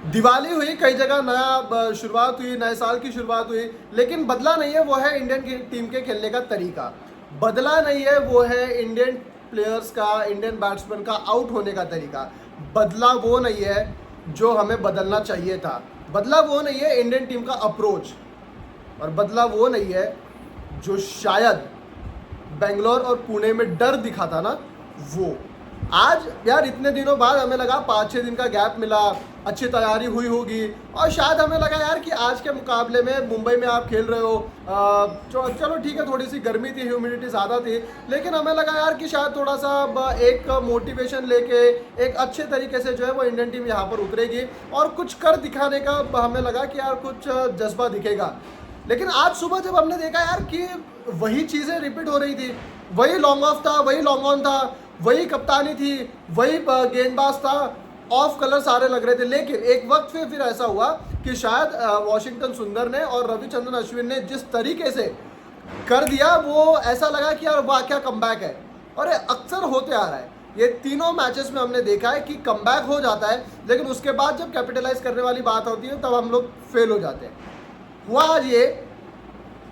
दिवाली हुई, कई जगह नया शुरुआत हुई, नए साल की शुरुआत हुई, लेकिन बदला नहीं है वो है इंडियन टीम के खेलने का तरीका। बदला नहीं है वो है इंडियन प्लेयर्स का, इंडियन बैट्समैन का आउट होने का तरीका। बदला वो नहीं है जो हमें बदलना चाहिए था। बदला वो नहीं है इंडियन टीम का अप्रोच, और बदला वो नहीं है जो शायद बेंगलोर और पुणे में डर दिखा था ना वो। आज यार इतने दिनों बाद हमें लगा 5-6 दिन का गैप मिला, अच्छी तैयारी हुई होगी, और शायद हमें लगा यार कि आज के मुकाबले में मुंबई में आप खेल रहे हो, चलो ठीक है, थोड़ी सी गर्मी थी, ह्यूमिडिटी ज़्यादा थी, लेकिन हमें लगा यार कि शायद थोड़ा सा एक मोटिवेशन लेके एक अच्छे तरीके से जो है वो इंडियन टीम यहाँ पर उतरेगी और कुछ कर दिखाने का हमें लगा कि यार कुछ जज्बा दिखेगा। लेकिन आज सुबह जब हमने देखा यार कि वही चीज़ें रिपीट हो रही थी, वही लॉन्ग ऑफ था, वही लॉन्ग ऑन था, वही कप्तानी थी, वही गेंदबाज था, ऑफ कलर सारे लग रहे थे। लेकिन एक वक्त पे फिर ऐसा हुआ कि शायद वॉशिंगटन सुंदर ने और रविचंद्रन अश्विन ने जिस तरीके से कर दिया, वो ऐसा लगा कि यार वाह क्या कमबैक है। और ये अक्सर होते आ रहा है, ये तीनों मैचेस में हमने देखा है कि कमबैक हो जाता है, लेकिन उसके बाद जब कैपिटलाइज करने वाली बात होती है तब हम लोग फेल हो जाते हैं। हुआ आज ये,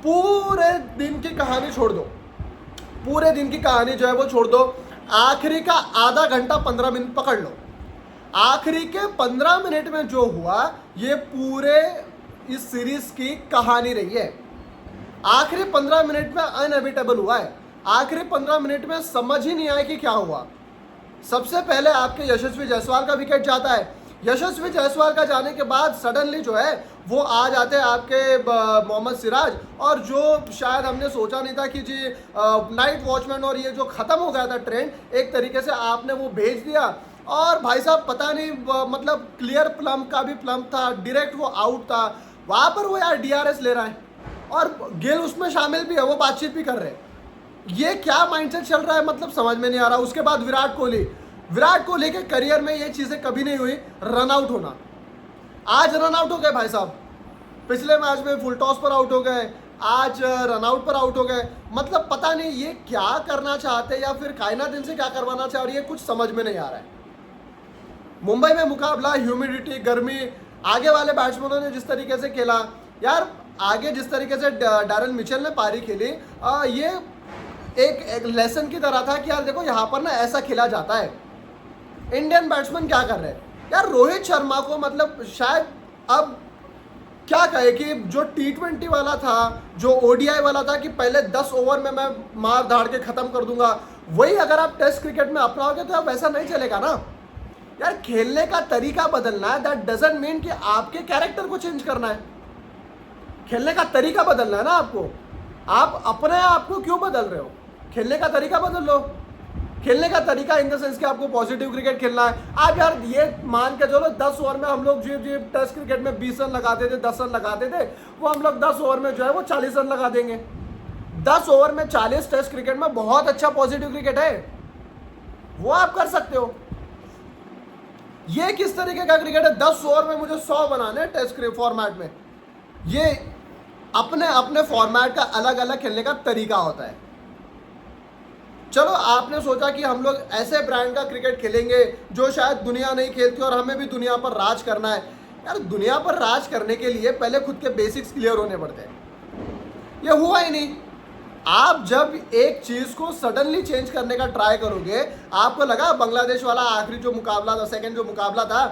पूरे दिन की कहानी छोड़ दो, पूरे दिन की कहानी जो है वो छोड़ दो, आखिरी का आधा घंटा 15 मिनट पकड़ लो, आखिरी के 15 मिनट में जो हुआ ये पूरे इस सीरीज की कहानी रही है। आखिरी 15 मिनट में अनएविटेबल हुआ है, आखिरी 15 मिनट में समझ ही नहीं आया कि क्या हुआ। सबसे पहले आपके यशस्वी जायसवाल का विकेट जाता है, यशस्वी जायसवाल का जाने के बाद सडनली जो है वो आ जाते हैं आपके मोहम्मद सिराज, और जो शायद हमने सोचा नहीं था कि जी नाइट वॉचमैन और ये जो ख़त्म हो गया था ट्रेंड, एक तरीके से आपने वो भेज दिया। और भाई साहब पता नहीं मतलब क्लियर प्लम का भी प्लम था, डायरेक्ट वो आउट था, वहाँ पर वो यार डीआरएस ले रहा है और गिल उसमें शामिल भी है, वो बातचीत भी कर रहे हैं। ये क्या माइंडसेट चल रहा है, मतलब समझ में नहीं आ रहा। उसके बाद विराट कोहली के करियर में ये चीज़ें कभी नहीं हुई, रन आउट होना। आज रन आउट हो गए भाई साहब, पिछले मैच में फुल टॉस पर आउट हो गए, आज रन आउट पर आउट हो गए। मतलब पता नहीं ये क्या करना चाहते हैं या फिर कायनात इनसे क्या करवाना चाह रही है, कुछ समझ में नहीं आ रहा है। मुंबई में मुकाबला, ह्यूमिडिटी, गर्मी, आगे वाले बैट्समैनों ने जिस तरीके से खेला यार, आगे जिस तरीके से डैरेन मिचेल ने पारी खेली, ये एक लेसन की तरह था कि यार देखो यहाँ पर ना ऐसा खेला जाता है। इंडियन बैट्समैन क्या कर रहे हैं यार, रोहित शर्मा को मतलब शायद अब क्या कहे कि जो T20 वाला था, जो ODI वाला था कि पहले 10 ओवर में मैं मार धाड़ के खत्म कर दूंगा, वही अगर आप टेस्ट क्रिकेट में अपनाओगे तो अब वैसा नहीं चलेगा ना यार। खेलने का तरीका बदलना है, दैट डजंट मीन कि आपके कैरेक्टर को चेंज करना है। खेलने का तरीका बदलना है ना आपको, आप अपने आप को क्यों बदल रहे हो? खेलने का तरीका बदल लो। खेलने का तरीका इन द सेंस कि आपको पॉजिटिव क्रिकेट खेलना है। आप यार ये मान के चलो 10 ओवर में हम लोग जो टेस्ट क्रिकेट में 20 रन लगाते थे, 10 रन लगाते थे, वो हम लोग 10 ओवर में जो है वो 40 रन लगा देंगे। 10 ओवर में 40 टेस्ट क्रिकेट में बहुत अच्छा पॉजिटिव क्रिकेट है, वो आप कर सकते हो। ये किस तरीके का क्रिकेट है, 10 ओवर में मुझे 100 बनाने टेस्ट फॉर्मेट में। ये अपने अपने फॉर्मेट का अलग अलग खेलने का तरीका होता है। चलो आपने सोचा कि हम लोग ऐसे ब्रांड का क्रिकेट खेलेंगे जो शायद दुनिया नहीं खेलती और हमें भी दुनिया पर राज करना है। यार दुनिया पर राज करने के लिए पहले खुद के बेसिक्स क्लियर होने पड़ते हैं, ये हुआ ही नहीं। आप जब एक चीज़ को सडनली चेंज करने का ट्राई करोगे, आपको लगा बांग्लादेश वाला आखिरी जो मुकाबला था, सेकंड जो मुकाबला था,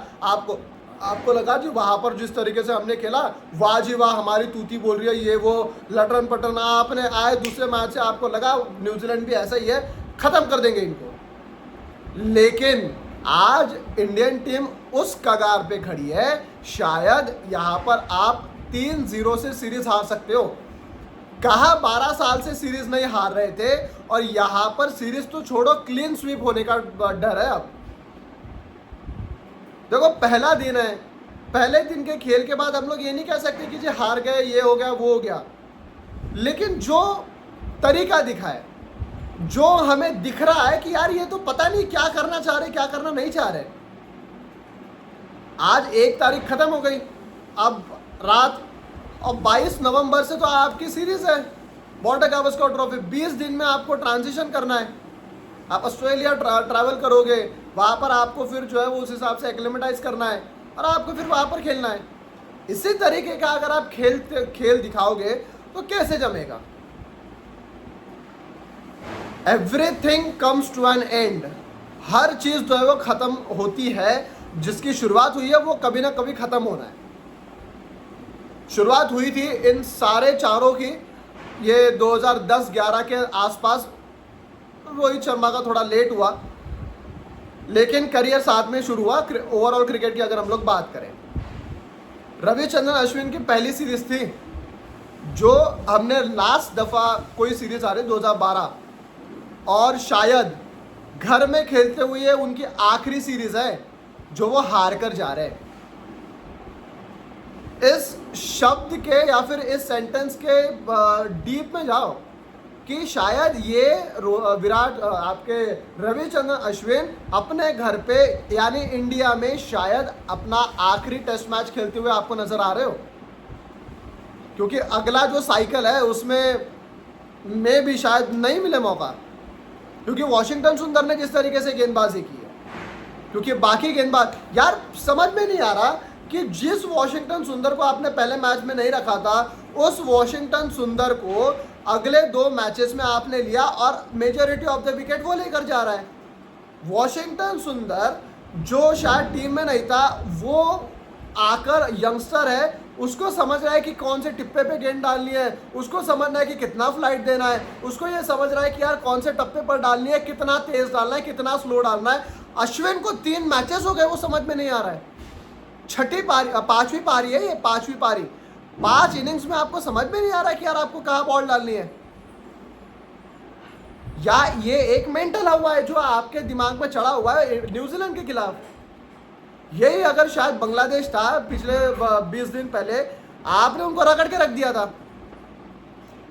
आपको लगा जी वहाँ पर जिस तरीके से हमने खेला, वाह जी वाह हमारी तूती बोल रही है, ये वो लटरन पटरन, आपने आए दूसरे मैच से आपको लगा न्यूजीलैंड भी ऐसा ही है, ख़त्म कर देंगे इनको। लेकिन आज इंडियन टीम उस कगार पे खड़ी है, शायद यहाँ पर आप 3-0 से सीरीज हार सकते हो। कहा 12 साल से सीरीज नहीं हार रहे थे, और यहाँ पर सीरीज तो छोड़ो, क्लीन स्वीप होने का डर है। अब देखो पहला दिन है, पहले दिन के खेल के बाद हम लोग ये नहीं कह सकते कि जी हार गए, ये हो गया वो हो गया। लेकिन जो तरीका दिखा है, जो हमें दिख रहा है कि यार ये तो पता नहीं क्या करना चाह रहे, क्या करना नहीं चाह रहे। आज 1 तारीख खत्म हो गई, अब रात, और 22 नवंबर से तो आपकी सीरीज है बॉर्डर गावस्कर ट्रॉफी। 20 दिन में आपको ट्रांजिशन करना है, आप ऑस्ट्रेलिया ट्रैवल करोगे, वहाँ पर आपको फिर जो है वो उस हिसाब से एक्लेमेटाइज करना है। और आपको फिर वहां पर खेलना है। इसी तरीके का अगर आप खेल दिखाओगे तो कैसे जमेगा? Everything comes to an end. हर चीज जो है वो खत्म होती है, जिसकी शुरुआत हुई है वो कभी ना कभी खत्म होना है। शुरुआत हुई थी इन सारे चारों की ये 2010-11 के आसपास। रोहित शर्मा का थोड़ा लेट हुआ, लेकिन करियर साथ में शुरू हुआ। ओवरऑल क्रिकेट की अगर हम लोग बात करें, रविचंद्रन अश्विन की पहली सीरीज थी जो हमने लास्ट दफा कोई सीरीज आ रही 2012, और शायद घर में खेलते हुए उनकी आखिरी सीरीज है जो वो हार कर जा रहे हैं। इस शब्द के या फिर इस सेंटेंस के डीप में जाओ कि शायद ये विराट आपके रविचंद्रन अश्विन अपने घर पे यानी इंडिया में शायद अपना आखिरी टेस्ट मैच खेलते हुए आपको नजर आ रहे हो, क्योंकि अगला जो साइकिल है उसमें में भी शायद नहीं मिले मौका, क्योंकि वॉशिंगटन सुंदर ने जिस तरीके से गेंदबाजी की है, क्योंकि बाकी गेंदबाज यार समझ में नहीं आ रहा कि जिस वॉशिंगटन सुंदर को आपने पहले मैच में नहीं रखा था उस वॉशिंगटन सुंदर को अगले 2 मैचेस में आपने लिया और मेजॉरिटी ऑफ द विकेट वो लेकर जा रहा है। वॉशिंगटन सुंदर जो शायद टीम में नहीं था, वो आकर यंगस्टर है, उसको समझ रहा है कि कौन से टिप्पे पे गेंद डालनी है, उसको समझना है कि कितना फ्लाइट देना है, उसको ये समझ रहा है कि यार कौन से टप्पे पर डालनी है, कितना तेज डालना है, कितना स्लो डालना है। अश्विन को 3 मैचेस हो गए, वो समझ में नहीं आ रहा है। छठी पारी 5वीं पारी है ये, 5वीं पारी, 5 इनिंग्स में आपको समझ में नहीं आ रहा है कि यार आपको कहाँ बॉल डालनी है। या ये एक मेंटल हुआ है जो आपके दिमाग में चढ़ा हुआ है न्यूजीलैंड के खिलाफ। यही अगर शायद बांग्लादेश था पिछले 20 दिन पहले, आपने उनको रगड़ के रख दिया था।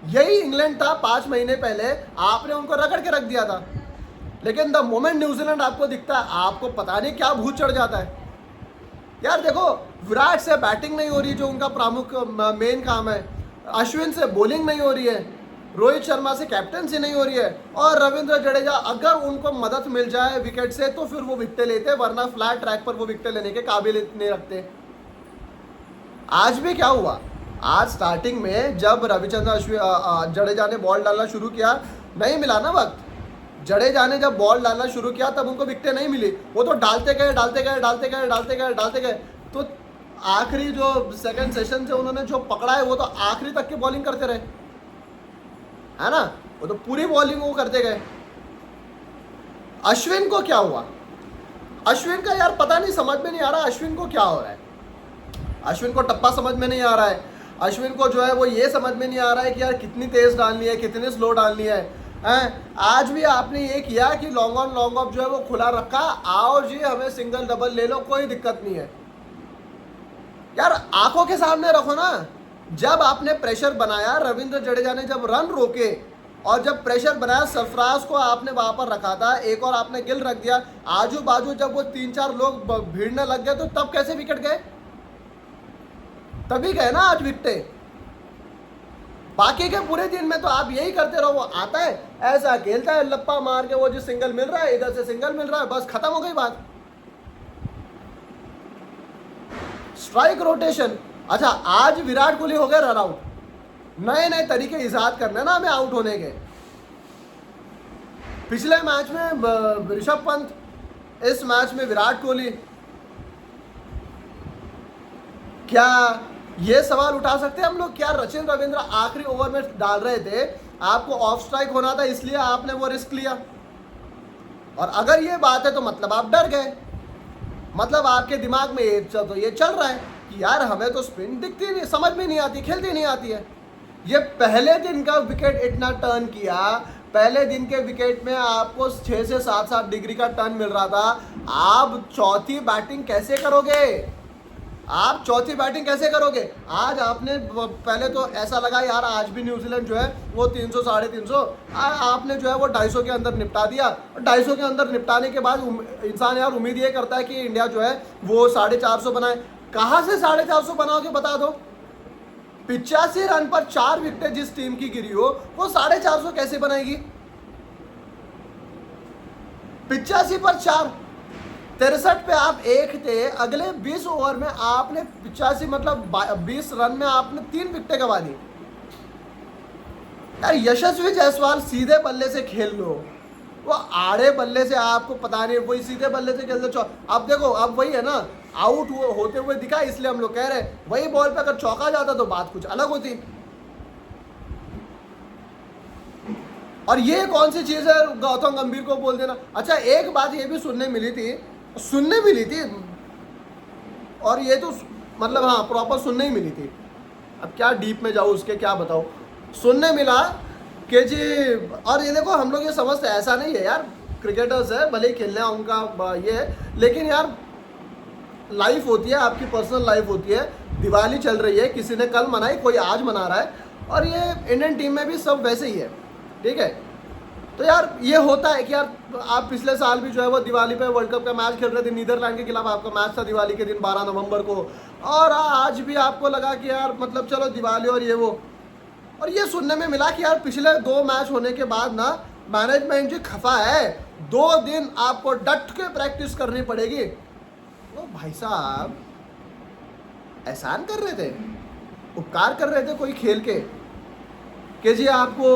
यही इंग्लैंड था 5 महीने पहले, आपने उनको रगड़ के रख दिया था। लेकिन द मोमेंट न्यूजीलैंड आपको दिखता है, आपको पता नहीं क्या भूत चढ़ जाता है। यार देखो, विराट से बैटिंग नहीं हो रही जो उनका प्रमुख मेन काम है, अश्विन से बॉलिंग नहीं हो रही है, रोहित शर्मा से कैप्टनसी नहीं हो रही है, और रविंद्र जडेजा अगर उनको मदद मिल जाए विकेट से तो फिर वो विकेटें लेते, वरना फ्लैट ट्रैक पर वो विकेटें लेने के काबिल नहीं रखते। आज भी क्या हुआ, आज स्टार्टिंग में जब रविचंद्रन जडेजा ने बॉल डालना शुरू किया, नहीं मिला ना वक्त। जडेजा ने जब बॉल डालना शुरू किया तब उनको विकेटें नहीं मिली, वो तो डालते गए। तो आखिरी जो सेकंड सेशन से उन्होंने जो पकड़ा है वो तो आखिरी तक की बॉलिंग करते रहे, है ना, वो तो पूरी बॉलिंग वो करते गए। अश्विन को क्या हुआ? अश्विन का यार पता नहीं, समझ में नहीं आ रहा अश्विन को क्या हो रहा है। अश्विन को टप्पा समझ में नहीं आ रहा है, अश्विन को जो है वो ये समझ में नहीं आ रहा है कि यार कितनी तेज डालनी है, कितनी स्लो डालनी है। आज भी आपने ये किया कि लॉन्ग ऑन लॉन्ग ऑफ जो है वो खुला रखा, आओ जी हमें सिंगल डबल ले लो, कोई दिक्कत नहीं है। यार आंखों के सामने रखो ना। जब आपने प्रेशर बनाया, रविंद्र जडेजा ने जब रन रोके और जब प्रेशर बनाया, सरफराज को आपने वहां पर रखा था, एक और आपने गिल रख दिया, आजू बाजू जब वो 3-4 लोग भीड़ने लग गए तो तब कैसे विकेट गए? तभी गए ना आज विकेटें। बाकी के पूरे दिन में तो आप यही करते रहो, वो आता है ऐसा खेलता है, लप्पा मार के वो जो सिंगल मिल रहा है, इधर से सिंगल मिल रहा है, बस खत्म हो गई बात। Strike rotation. अच्छा, आज विराट कोहली हो गए रन आउट। नए नए तरीके इजाद करने ना हमें आउट होने के। पिछले मैच में ऋषभ पंत, इस मैच में विराट कोहली। क्या ये सवाल उठा सकते हैं हम लोग, क्या रचिन रविंद्र आखिरी ओवर में डाल रहे थे, आपको ऑफ स्ट्राइक होना था इसलिए आपने वो रिस्क लिया? और अगर ये बात है तो मतलब आप डर गए, मतलब आपके दिमाग में ये चल रहा है कि यार हमें तो स्पिन दिखती नहीं, समझ में नहीं आती, खेलती नहीं आती है। ये पहले दिन का विकेट इतना टर्न किया, पहले दिन के विकेट में आपको 6 से 7 डिग्री का टर्न मिल रहा था। आप चौथी बैटिंग कैसे करोगे? आप चौथी बैटिंग कैसे करोगे? आज आपने पहले तो ऐसा लगा यार आज भी न्यूजीलैंड जो है वो 300 साढ़े 300, आपने जो है वो 250 के अंदर निपटा दिया। 250 के अंदर निपटाने के बाद इंसान यार उम्मीद ये करता है कि इंडिया जो है वो 450 बनाए। कहाँ से 450 बनाओगे बता दो? 85 रन पर 4 विकेटें जिस टीम की गिरी हो वो 450 कैसे बनाएगी? 85 पर 4, 63 पे आप एक थे, अगले 20 ओवर में आपने 85 मतलब 20 रन में आपने 3 विकेटें गंवा दी। यार यशस्वी जायसवाल सीधे बल्ले से खेल लो, वो आड़े बल्ले से आपको पता नहीं, वही सीधे बल्ले से खेल दो। अब देखो अब वही है ना, आउट होते हुए दिखा, इसलिए हम लोग कह रहे हैं वही बॉल पे अगर चौका जाता तो बात कुछ अलग होती। और ये कौन सी चीज है गौतम गंभीर को बोल देना। अच्छा एक बात ये भी सुनने मिली थी, और ये तो मतलब हाँ प्रॉपर सुनने ही मिली थी, अब क्या डीप में जाऊँ उसके क्या बताऊँ। सुनने मिला कि जी, और ये देखो हम लोग ये समझते हैं, ऐसा नहीं है यार, क्रिकेटर्स है भले ही खेलना है उनका ये है, लेकिन यार लाइफ होती है, आपकी पर्सनल लाइफ होती है। दिवाली चल रही है, किसी ने कल मनाई, कोई आज मना रहा है, और ये इंडियन टीम में भी सब वैसे ही है, ठीक है। तो यार ये होता है कि यार आप पिछले साल भी जो है वो दिवाली पे वर्ल्ड कप का मैच खेल रहे थे, नीदरलैंड के खिलाफ आपका मैच था दिवाली के दिन 12 नवंबर को, और आज भी आपको लगा कि यार मतलब चलो दिवाली और ये वो। और ये सुनने में मिला कि यार पिछले 2 मैच होने के बाद ना मैनेजमेंट जी खफा है, 2 दिन आपको डट के प्रैक्टिस करनी पड़ेगी। तो भाई साहब एहसान कर रहे थे, उपकार कर रहे थे कोई खेल के, कि जी आपको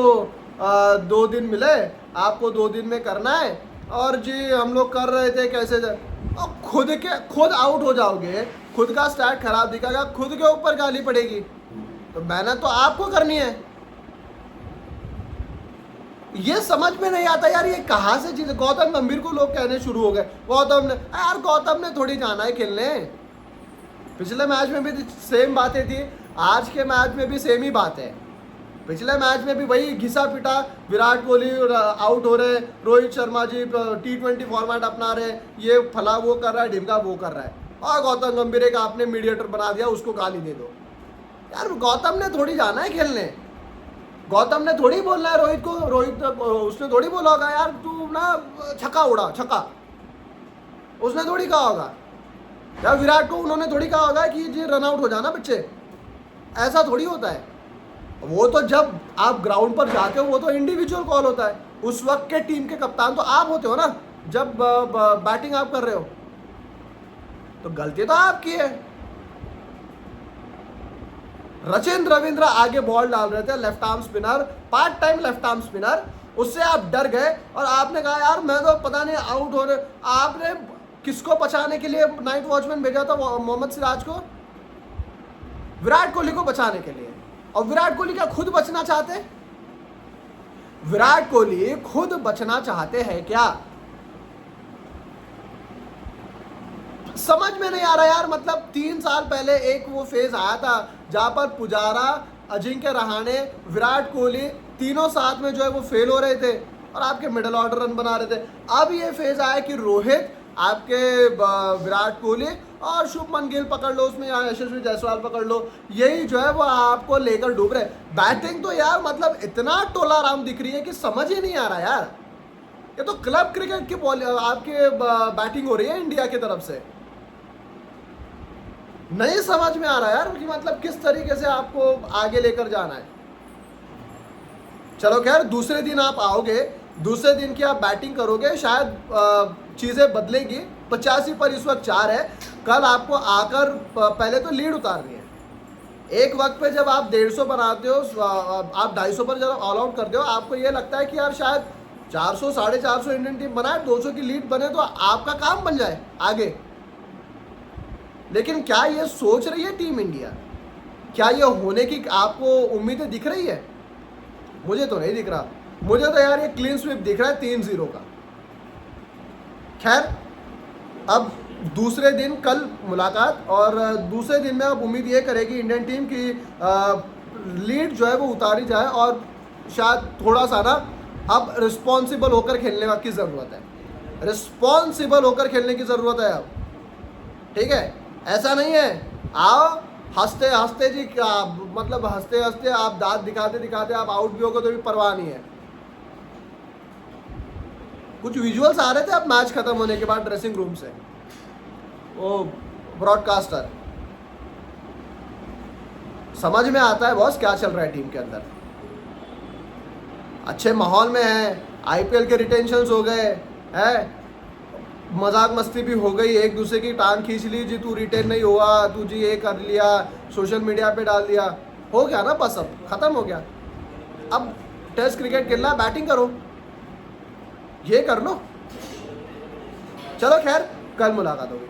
2 दिन मिले, आपको 2 दिन में करना है, और जी हम लोग कर रहे थे कैसे और खुद आउट हो जाओगे, खुद का स्टार्ट खराब दिखेगा, खुद के ऊपर गाली पड़ेगी, तो मेहनत तो आपको करनी है। ये समझ में नहीं आता यार, ये कहाँ से चीज। गौतम गंभीर को लोग कहने शुरू हो गए, गौतम ने थोड़ी जाना है खेलने। पिछले मैच में भी सेम बातें थी, आज के मैच में भी सेम ही बात है। पिछले मैच में भी वही घिसा पिटा, विराट कोहली आउट हो रहे, रोहित शर्मा जी T20 फॉर्मेट अपना रहे, ये फला वो कर रहा है, ढिमका वो कर रहा है, और गौतम गंभीर का आपने मीडिएटर बना दिया, उसको गाली दे दो। यार गौतम ने थोड़ी जाना है खेलने, गौतम ने थोड़ी बोलना है रोहित को, उसने थोड़ी बोला होगा यार तू ना छक्का उड़ा छक्का, उसने थोड़ी कहा होगा। यार विराट को उन्होंने थोड़ी कहा होगा कि जी रन आउट हो जाना बच्चे, ऐसा थोड़ी होता है। वो तो जब आप ग्राउंड पर जाते हो वो तो इंडिविजुअल कॉल होता है, उस वक्त के टीम के कप्तान तो आप होते हो ना, जब बैटिंग आप कर रहे हो, तो गलती तो आपकी है। रचिन रविंद्र आगे बॉल डाल रहे थे, left arm spinner, part time left arm spinner, उससे आप डर गए और आपने कहा यार मैं तो पता नहीं आउट हो रहे। आपने किसको बचाने के लिए नाइट वॉचमैन भेजा था, मोहम्मद सिराज को, विराट कोहली को बचाने के लिए। और विराट कोहली क्या खुद बचना चाहते? विराट कोहली खुद बचना चाहते हैं क्या? समझ में नहीं आ रहा यार। मतलब 3 साल पहले एक वो फेज आया था जहां पर पुजारा, अजिंक्य रहाणे, विराट कोहली तीनों साथ में जो है वो फेल हो रहे थे और आपके मिडिल ऑर्डर रन बना रहे थे। अब ये फेज आया कि रोहित, आपके विराट कोहली और शुभमन गिल पकड़ लो, उसमें यशस्वी जायसवाल पकड़ लो, यही जो है वो आपको लेकर डूब रहे। बैटिंग तो यार मतलब इतना टोला राम दिख रही है कि समझ ही नहीं आ रहा यार। ये तो क्लब क्रिकेट की बॉल आपके बैटिंग हो रही है इंडिया की तरफ से। नहीं समझ में आ रहा यार कि मतलब किस तरीके से आपको आगे लेकर जाना है। चलो खैर दूसरे दिन आप आओगे, दूसरे दिन की आप बैटिंग करोगे, शायद चीज़ें बदलेगी। 85 पर इस वक्त 4 है, कल आपको आकर पहले तो लीड उतारनी है। एक वक्त पे जब आप 150 बनाते हो, आप 250 पर जब ऑल आउट करते हो, आपको ये लगता है कि यार शायद 400 450 इंडियन टीम बनाए, 200 की लीड बने तो आपका काम बन जाए आगे। लेकिन क्या ये सोच रही है टीम इंडिया? क्या ये होने की आपको उम्मीदें दिख रही है? मुझे तो नहीं दिख रहा। मुझे तो यार ये क्लीन स्वीप दिख रहा है 3-0 का। खैर अब दूसरे दिन कल मुलाकात, और दूसरे दिन में अब उम्मीद ये करेगी इंडियन टीम की लीड जो है वो उतारी जाए, और शायद थोड़ा सा ना अब रिस्पॉन्सिबल होकर खेलने की ज़रूरत है। रिस्पॉन्सिबल होकर खेलने की ज़रूरत है अब, ठीक है? ऐसा नहीं है आओ हंसते हंसते जी, मतलब हंसते हंसते आप दांत दिखाते दिखाते आप आउट भी होगे तो भी परवाह नहीं है। कुछ विजुअल्स आ रहे थे अब मैच खत्म होने के बाद ड्रेसिंग रूम से, वो ब्रॉडकास्टर, समझ में आता है बॉस क्या चल रहा है टीम के अंदर। अच्छे माहौल में है, आईपीएल के रिटेंशंस हो गए हैं, मजाक मस्ती भी हो गई, एक दूसरे की टांग खींच ली जी, तू रिटेन नहीं हुआ, तू जी ये कर लिया, सोशल मीडिया पे डाल दिया, हो गया ना बस, अब खत्म हो गया। अब टेस्ट क्रिकेट खेलना, बैटिंग करो, ये कर लो। चलो खैर, कल मुलाकात होगी।